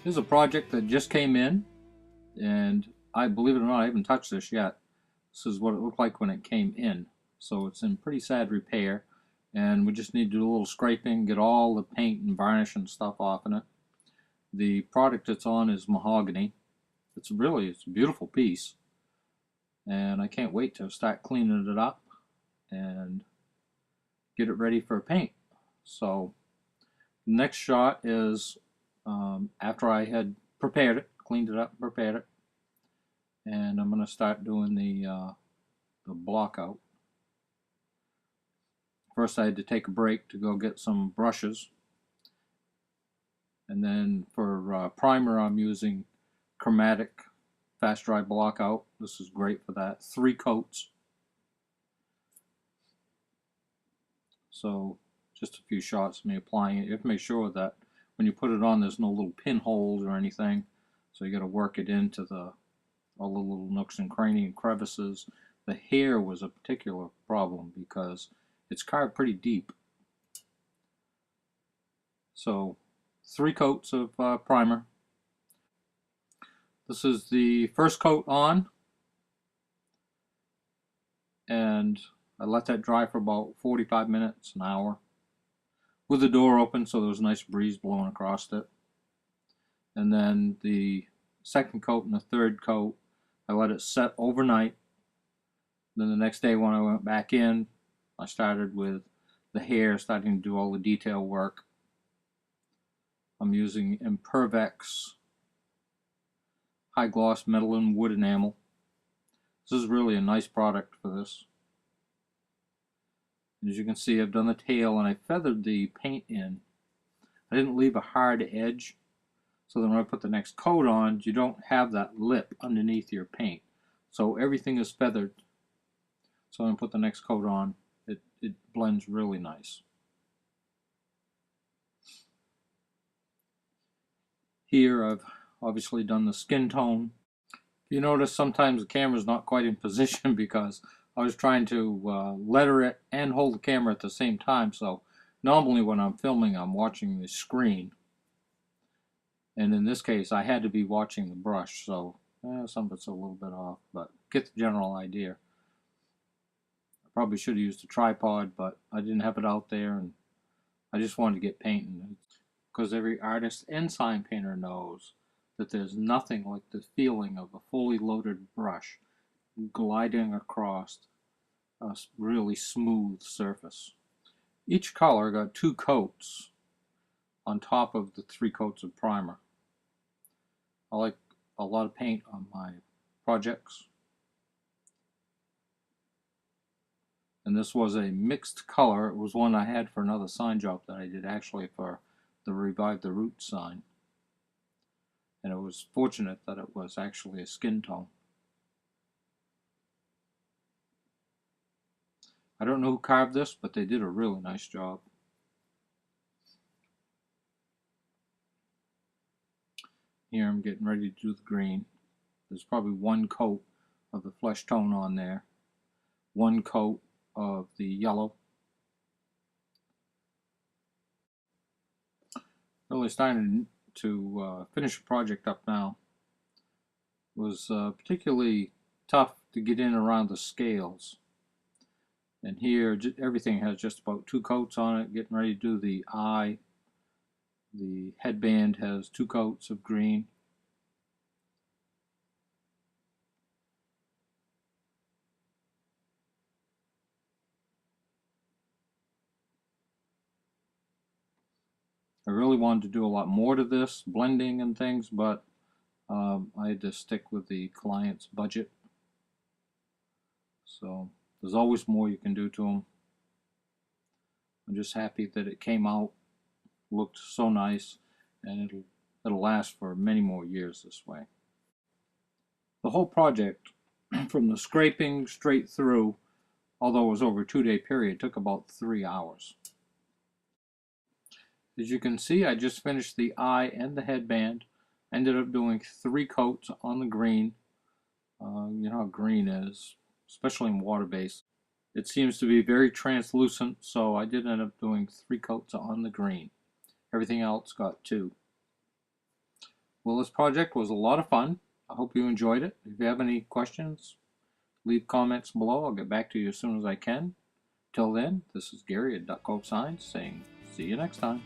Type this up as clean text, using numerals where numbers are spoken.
Here's a project that just came in, and I believe it or not, I haven't touched this yet. This is what it looked like when it came in. So it's in pretty sad repair, and we just need to do a little scraping, get all the paint and varnish and stuff off in it. The product it's on is mahogany. It's a beautiful piece, and I can't wait to start cleaning it up and get it ready for paint. So the next shot is after I had prepared it, cleaned it up, prepared it, and I'm going to start doing the block out. First I had to take a break to go get some brushes, and then for primer I'm using chromatic fast dry block out. This is great for that. 3 coats. So just a few shots of me applying it. You have to make sure that when you put it on there's no little pinholes or anything, so you got to work it into all the little nooks and crannies and crevices. The hair was a particular problem because it's carved pretty deep. So 3 coats of primer. This is the first coat on, and I let that dry for about 45 minutes, an hour, with the door open so there was a nice breeze blowing across it. And then the second coat and the third coat, I let it set overnight. Then the next day when I went back in, I started with the hair, starting to do all the detail work. I'm using Impervex high gloss metal and wood enamel. This is really a nice product for this. As you can see, I've done the tail and I feathered the paint in. I didn't leave a hard edge, so then when I put the next coat on, you don't have that lip underneath your paint. So everything is feathered. So when I put the next coat on, it blends really nice. Here I've obviously done the skin tone. If you notice, sometimes the camera's not quite in position because I was trying to letter it and hold the camera at the same time. So normally when I'm filming, I'm watching the screen. And in this case, I had to be watching the brush. So some of it's a little bit off, but get the general idea. I probably should have used a tripod, but I didn't have it out there, and I just wanted to get painting. Because every artist and sign painter knows that there's nothing like the feeling of a fully loaded brush gliding across a really smooth surface. Each color got 2 coats on top of the 3 coats of primer. I like a lot of paint on my projects. And this was a mixed color. It was one I had for another sign job that I did actually for the Revive the Root sign. And it was fortunate that it was actually a skin tone. I don't know who carved this, but they did a really nice job. Here I'm getting ready to do the green. There's probably 1 coat of the flesh tone on there, 1 coat of the yellow. Really starting to finish a project up now. It was particularly tough to get in around the scales. And here everything has just about 2 coats on it, getting ready to do the eye. The headband has 2 coats of green. I really wanted to do a lot more to this, blending and things, but I had to stick with the client's budget. So there's always more you can do to them. I'm just happy that it came out, looked so nice, and it'll last for many more years this way. The whole project, from the scraping straight through, although it was over a 2-day period, took about 3 hours. As you can see, I just finished the eye and the headband. Ended up doing 3 coats on the green. You know how green is, especially in water-based. It seems to be very translucent, so I did end up doing 3 coats on the green. Everything else got 2. Well, this project was a lot of fun. I hope you enjoyed it. If you have any questions, leave comments below. I'll get back to you as soon as I can. Till then, this is Gary at Duck Hope Signs saying see you next time.